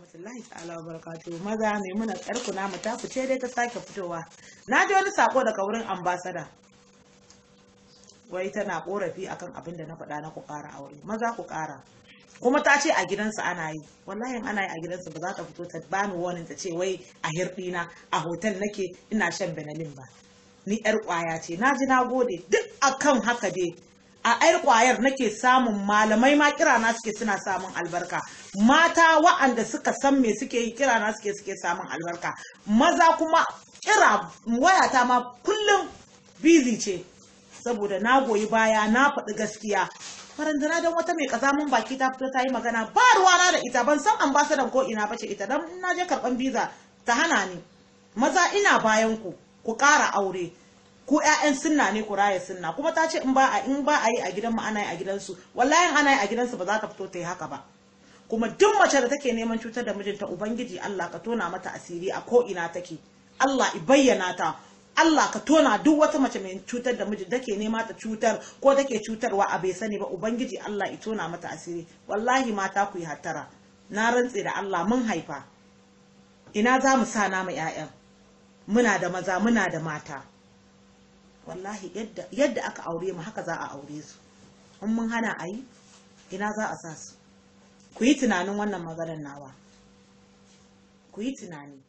rahmatullahi ta'ala wa barakatuhu. Maza Maimuna ƙarku namu ta fice dai ta sake fitowa. Na ji wani sako daga wurin ambassador. Wai tana korafi akan abin da na faɗa na ku ƙara aure. Maza ku ƙara. Kuma ta ce a gidansa ana yi. Wallahi in ana yi a gidansa ba za ta fito ta bani warning ta ce wai a hirɗina a hotel nake ina shan Benelin ba. Ni ƴar ƙwaya ce. Na ji na gode duk akan haka dai. A ƴar ƙwayar nake samun malamai ma kirana suke suna samun albarka. Mata wa'anda suka san me suke yi kirana suke samun albarka. Maza kuma kira wayata ma kullum busy ce. Saboda na goyi baya na faɗi gaskiya. Farandana don wata mai kazamin baki ta fito ta yi magana ba ruwana da ita ban san ambasadan ko ina bace ita dan na je karban visa ta hana ni. Maza ina bayan ku ƙara aure. Ku ƴaƴan sunna ne ku raya sunna kuma ta ce in ba a yi a gidan mu ana yi a gidansu wallahi ana yi a gidansu ba za ta fito ta yi haka ba. Kuma duk mace da take neman cutar da mijinta ubangiji Allah ka tona mata asiri a ko ina take. Allah i bayyana ta. Allah ka tona duk wata mace mai cutar da miji take nema ta cutar ko take cutarwa a bai sani ba ubangiji Allah i tona mata asiri. Wallahi mata ku yi hattara. Na rantse da Allah mun haifa. Ina za mu sa nama ƴaƴan. Muna da maza muna da mata. Wallahi yadda aka aure mu haka za a aure su. In mun hana ayi ina za a sa su. Ku yi tunanin wannan maganar nawa. Ku yi tunani.